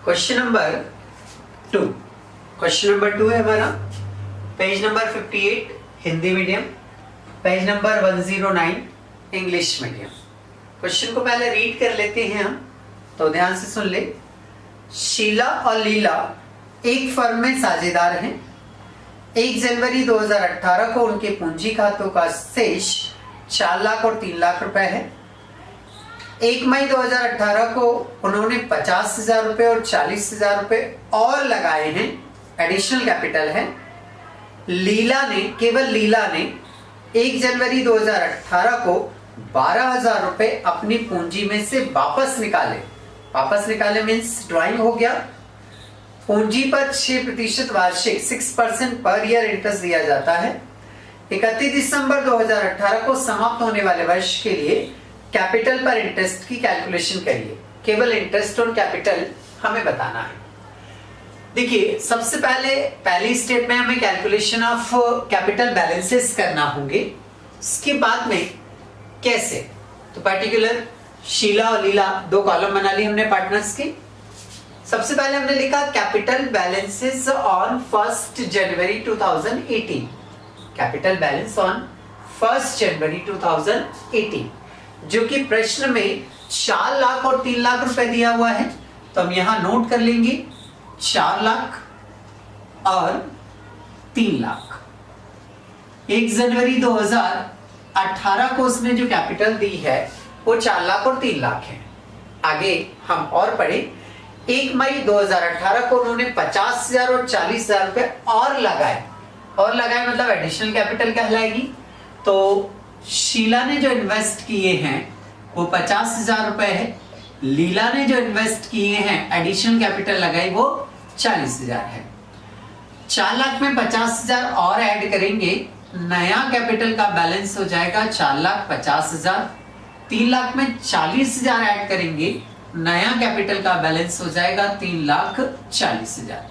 Question number 2। Question number 2 है हमारा page number 58 Hindi medium, page number 109 English medium. Question को पहले रीड कर लेते हैं हम, तो ध्यान से सुन ले। शीला और लीला एक फर्म में साझेदार हैं। 1 जनवरी 2018 को उनके पूंजी खातों का शेष 4 लाख और 3 लाख रुपए है। 1 मई 2018 को उन्होंने 50,000 रुपए और 40,000 रुपए और लगाए हैं, एडिशनल कैपिटल है। केवल लीला ने 1 जनवरी 2018 को 12,000 रुपए अपनी पूंजी में से वापस निकाले मीन्स ड्राइंग हो गया। पूंजी पर 6% वार्षिक 6% पर ईयर इंटरेस्ट दिया जाता है। 31 दिसंबर 2018 को समाप्त होने वाले वर्ष के लिए कैपिटल पर इंटरेस्ट की कैलकुलेशन करिए। केवल इंटरेस्ट और कैपिटल हमें बताना है। देखिए, सबसे पहली स्टेप में हमें कैलकुलेशन ऑफ कैपिटल बैलेंसेस करना होंगे। इसके बाद में कैसे, तो पर्टिकुलर शीला और लीला 2 कॉलम बना ली हमने पार्टनर्स की। सबसे पहले हमने लिखा capital balances on 1 January 2018। Capital balance on 1 जनवरी 2018, जो कि प्रश्न में 4 लाख और 3 लाख रुपए दिया हुआ है, तो हम यहां नोट कर लेंगे 4 लाख और 3 लाख। 1 जनवरी 2018 को उसने जो कैपिटल दी है वो 4 लाख और 3 लाख है। आगे हम और पढ़े, 1 मई 2018 को उन्होंने 50,000 और 40,000 रुपए और लगाए मतलब एडिशनल कैपिटल कहलाएगी। तो शीला ने जो इन्वेस्ट किए हैं वो 50,000 रुपए है। लीला ने जो इन्वेस्ट किए हैं एडिशनल कैपिटल लगाई वो 40,000 है। 4 लाख में 50,000 और ऐड करेंगे, नया कैपिटल का बैलेंस हो जाएगा 4,50,000। 3 लाख में 40,000 ऐड करेंगे, नया कैपिटल का बैलेंस हो जाएगा 3,40,000।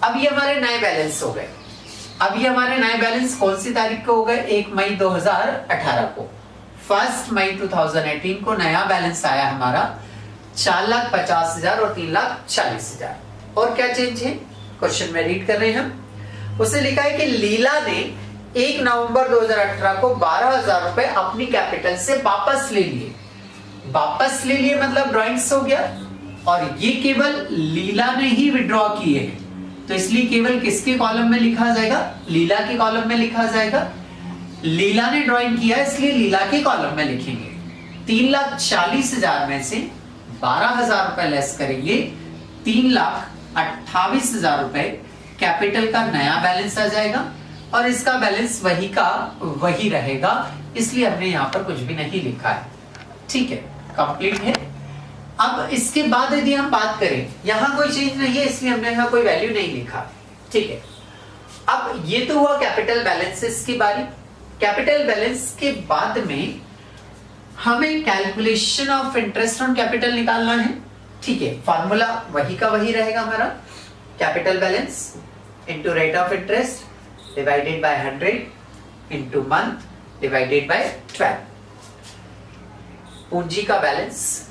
अब ये हमारे नए बैलेंस हो गए। अब ये हमारे नए बैलेंस कौन सी तारीख को हो गए? 1 मई 2018 को। 1 मई 2018 को नया बैलेंस आया हमारा 4,50,000 और 3,40,000। और क्या चेंज है क्वेश्चन में रीड कर रहे हैं हम। उसने लिखा है कि लीला ने 1 नवंबर 2018 को 12,000 रुपए अपनी कैपिटल से वापस ले लिए मतलब ड्रॉइंग्स हो गया। और ये केवल लीला ने ही विड्रॉ किए हैं, तो इसलिए केवल किसके कॉलम में लिखा जाएगा? लीला के कॉलम में लिखा जाएगा। लीला ने ड्राइंग किया इसलिए लीला के कॉलम में लिखेंगे। 3,40,000 में से 12,000 रुपए लेस करेंगे, 3,28,000 रुपए कैपिटल का नया बैलेंस आ जाएगा और इसका बैलेंस वही का वही रहेगा, इसलिए हमने यहां पर कुछ भी नहीं लिखा है। ठीक है, कंप्लीट है। अब इसके बाद यदि हम बात करें, यहां कोई चेंज नहीं है इसलिए हमने यहां कोई वैल्यू नहीं लिखा। ठीक है, अब ये तो हुआ कैपिटल बैलेंसेस की बारी। कैपिटल बैलेंस के बाद में हमें calculation of interest on capital निकालना है। ठीक है, फॉर्मूला वही का वही रहेगा हमारा। Capital balance into rate of interest divided by 100 into month divided by 12। पूंजी का बैलेंस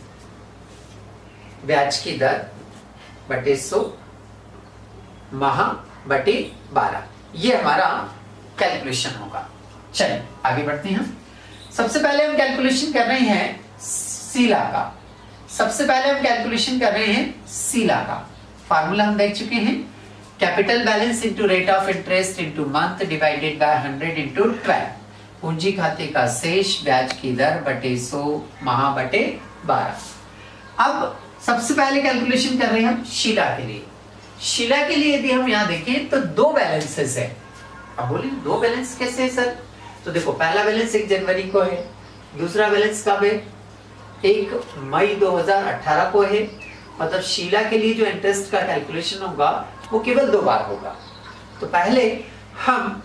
ब्याज की दर बटे 100 माह बटे 12, ये हमारा कैलकुलेशन होगा। चलिए आगे बढ़ते हैं। सबसे पहले हम कैलकुलेशन कर रहे हैं शीला का। फार्मूला हम देख चुके हैं, capital balance into rate of interest into month divided by 100 into 12। पूंजी खाते का शेष ब्याज की दर बटे 100 माह बटे 12। अब सबसे पहले कैलकुलेशन कर रहे हैं हम शीला के लिए यदि हम यहां देखें तो 2 बैलेंसेस है। अब बोलिए 2 बैलेंस कैसे है सर? तो देखो, पहला बैलेंस 1 जनवरी को है, दूसरा बैलेंस कब है? 1 मई 2018 को है। मतलब शीला के लिए जो इंटरेस्ट का कैलकुलेशन होगा वो केवल 2 बार होगा। तो पहले हम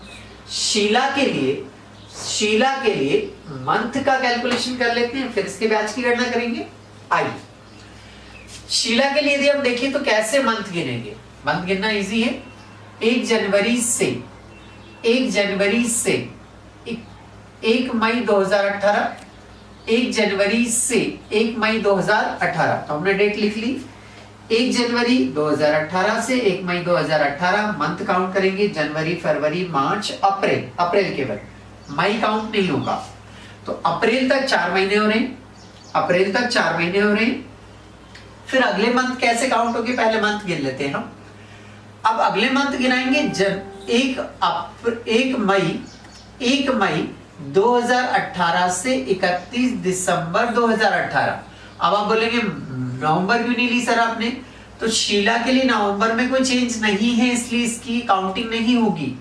शीला के लिए मंथ का कैलकुलेशन कर लेते हैं, फिर इसके ब्याज की गणना करेंगे। आइए, शीला के लिए यदि हम देखें तो कैसे मंथ गिनेंगे? मंथ गिनना इजी है। 1 जनवरी से 1 मई 2018, 1 जनवरी से 1 मई 2018, तो हमने डेट लिख ली। 1 जनवरी 2018 से 1 मई 2018 मंथ काउंट करेंगे, जनवरी फरवरी मार्च अप्रैल, अप्रैल केवल, मई काउंट नहीं होगा। तो अप्रैल तक 4 महीने हो रहे हैं, अप्रैल तक 4 महीने हो रहे हैं। फिर अगले मंथ कैसे काउंट होगी, पहले मंथ गिन लेते हैं हम। अब अगले मंथ गिनाएंगे 1 मई 2018 से 31 दिसंबर 2018। अब आप बोलेंगे नवंबर क्यों नहीं ली सर आपने, तो शीला के लिए नवंबर में कोई चेंज नहीं है, इसलिए इसकी काउंटिंग नहीं होगी।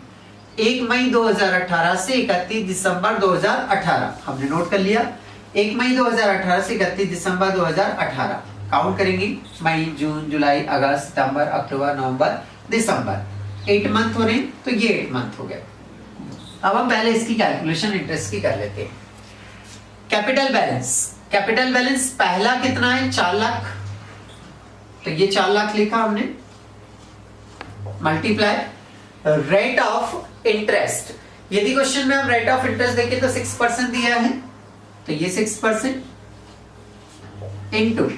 1 मई 2018 से 31 दिसंबर 2018 हमने नोट कर लिया। 1 मई 2018 से 31 दिसंबर 2018 काउंट करेंगे, मई जून जुलाई अगस्त सितंबर अक्टूबर नवंबर दिसंबर, 8 मंथ हो रहे हैं, तो ये 8 मंथ हो गए। अब हम पहले इसकी कैलकुलेशन इंटरेस्ट की कर लेते हैं। कैपिटल बैलेंस, कैपिटल बैलेंस पहला कितना है, 4 लाख, तो ये 4 लाख लिखा हमने, मल्टीप्लाई रेट ऑफ इंटरेस्ट। यदि क्वेश्चन में हम रेट ऑफ इंटरेस्ट देखें तो 6% दिया है, तो ये 6% इनटू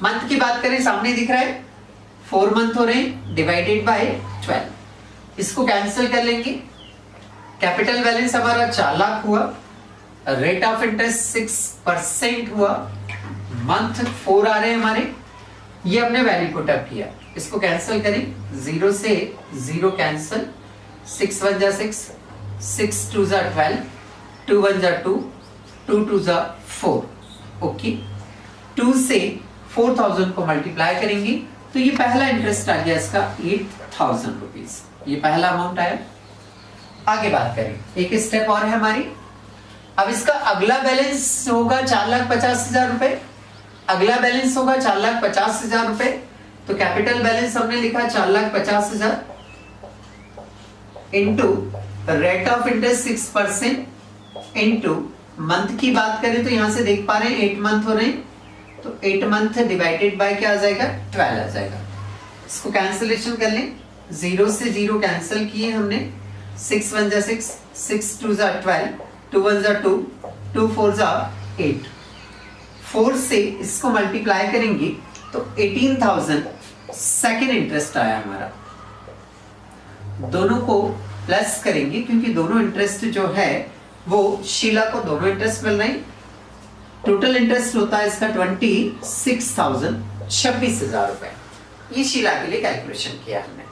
मंथ की बात करें, सामने दिख रहा है 4 मंथ हो रहे हैं, डिवाइडेड बाय 12, इसको कैंसिल कर लेंगे। कैपिटल बैलेंस हमारा 4 लाख हुआ, रेट ऑफ इंटरेस्ट 6% हुआ, मंथ 4 आ रहे हैं हमारे, ये हमने वैल्यू पुट अप किया, इसको कैंसिल करें, 0 से 0 कैंसिल, 6 1 जा 6, 6 2 जा 12, 2 1 जा 2, 2 2 जा 4, ओके। 2 से 4000 को मल्टीप्लाई करेंगे तो ये पहला इंटरेस्ट आ गया इसका 8000 रुपीज, ये पहला अमाउंट आया। आगे बात करें, एक स्टेप और है हमारी। अब इसका अगला बैलेंस होगा 4,50,000 रुपए, अगला बैलेंस होगा 4,50,000 रुपए, तो कैपिटल बैलेंस हमने लिखा 4,50,000 into rate of interest 6% into month की बात करें तो यहां से देख पा रहे हैं 8 मंथ हो रहे हैं, तो 8 मंथ डिवाइडेड बाय क्या आ जाएगा, 12 आ जाएगा। इसको कैंसिलेशन कर लें, 0 से 0 कैंसिल किए हमने, 6 1 जा 6, 6 2 जा 12, 2 1 जा 2, 2 4 जा 8, 4 से इसको मल्टीप्लाई करेंगे तो 18,000 सेकेंड इंटरेस्ट आया हमारा। दोनों को प्लस करेंगे क्योंकि दोनों इंटरेस्ट जो है वो शीला को दोनों इंटरेस्ट मिल रहे हैं। टोटल इंटरेस्ट होता है इसका 26,000, 26,000 रुपए। ये शीला के लिए कैलकुलेशन किया हमने।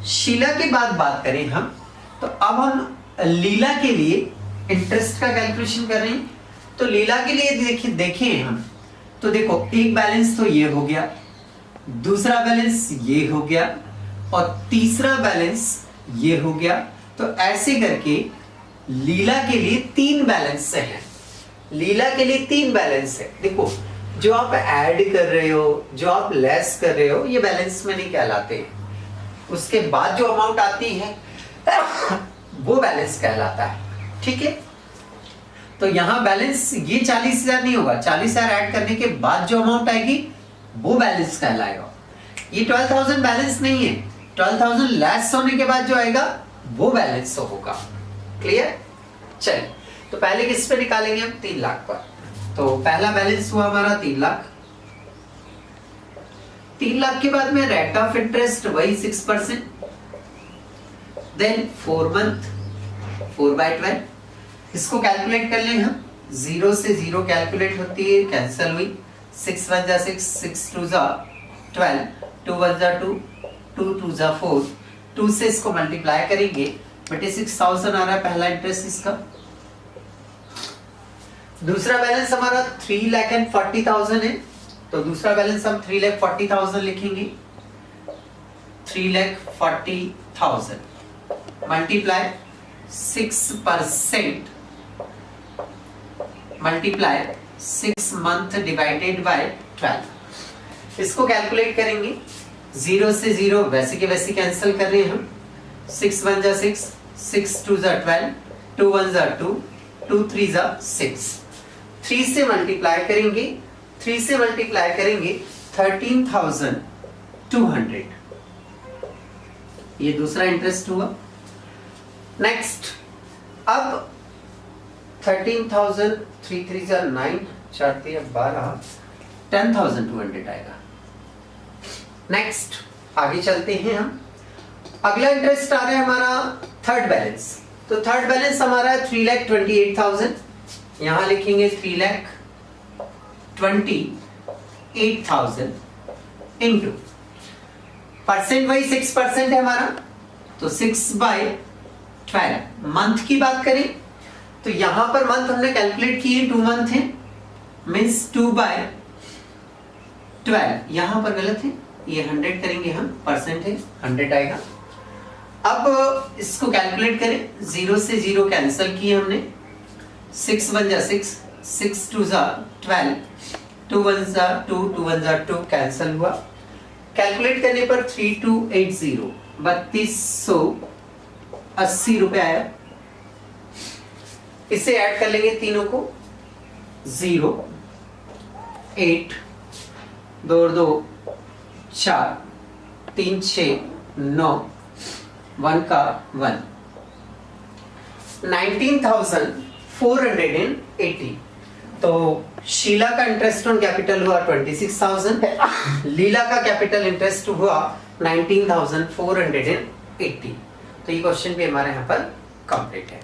शीला के बाद बात करें हम, तो अब हम लीला के लिए इंटरेस्ट का कैलकुलेशन कर रहे हैं। तो लीला के लिए देखें हम, तो देखो एक बैलेंस तो ये हो गया, दूसरा बैलेंस ये हो गया और तीसरा बैलेंस ये हो गया। तो ऐसे करके लीला के लिए 3 बैलेंस है। लीला के लिए 3 बैलेंस है। देखो जो आप ऐड कर रहे हो, जो आप लेस कर रहे हो, ये बैलेंस में नहीं कहलाते। उसके बाद जो अमाउंट आती है वो बैलेंस कहलाता है, ठीक है। तो यहां बैलेंस ये 40,000 नहीं होगा, 40,000 ऐड करने के बाद जो अमाउंट आएगी वो बैलेंस कहलाएगा। ये 12,000 बैलेंस नहीं है, 12,000 लेस होने के बाद जो आएगा वो बैलेंस होगा। क्लियर? चलिए, तो पहले किस पे निकालेंगे हम, 3 लाख पर। तो पहला बैलेंस हुआ हमारा 3 लाख। 3 लाख के बाद में रेट ऑफ इंटरेस्ट वही 6%, देन 4 मंथ 4/12, इसको कैलकुलेट कर लें हम। 0 से 0 कैलकुलेट होती है, कैंसिल हुई, 6 1 जा 6, 6 2 जा 12, 2 1 जा 2, 2 2 जा 4, 2 से इसको मल्टीप्लाई करेंगे, 26,000 आ रहा है पहला इंटरेस्ट इसका। दूसरा बैलेंस हमारा 3,40,000 है, तो दूसरा बैलेंस हम 3,40,000 लिखेंगे। 3,40,000 multiply 6% multiply 6 month divided by 12, इसको कैलकुलेट करेंगे। 0 से 0 वैसे के वैसे कैंसिल कर रहे हैं हम। 6 1 जा 6, 6 2 जा 12, 2 1 जा 2, 2 3 जा 6, 3 से मल्टीप्लाई करेंगे, 3 से मल्टीप्लाई करेंगे 13,200, ये दूसरा इंटरेस्ट हुआ। नेक्स्ट, अब 13,000, 3 3 जा 9, 4 3 12, 10,200 आएगा। नेक्स्ट आगे चलते हैं हम। अगला इंटरेस्ट आ रहा है हमारा थर्ड बैलेंस। तो थर्ड बैलेंस हमारा है 3,28,000। यहां लिखेंगे 3,28,000 इंटू परसेंट वही 6% है हमारा, तो 6/12। मंथ की बात करें तो यहां पर मंथ हमने कैलकुलेट किए 2 मंथ है, मीन्स 2/12। यहां पर गलत है, ये 100 करेंगे हम, परसेंट है 100 आएगा। अब इसको कैलकुलेट करें, 0 से 0 कैंसिल किए हमने, 6 1 जा 6, 6 2 जा 12, 2 1 जा 2, 2 1 जा 2 कैंसिल हुआ। कैलकुलेट करने पर 3280 3280 रुपए आया। इसे ऐड कर लेंगे तीनों को, 0 8 2 2 4 3 6 9 1 का 1, 19,480। तो शीला का इंटरेस्ट ऑन कैपिटल हुआ 26,000, लीला का कैपिटल इंटरेस्ट हुआ 19,480। तो ये क्वेश्चन भी हमारे यहाँ पर कंप्लीट है।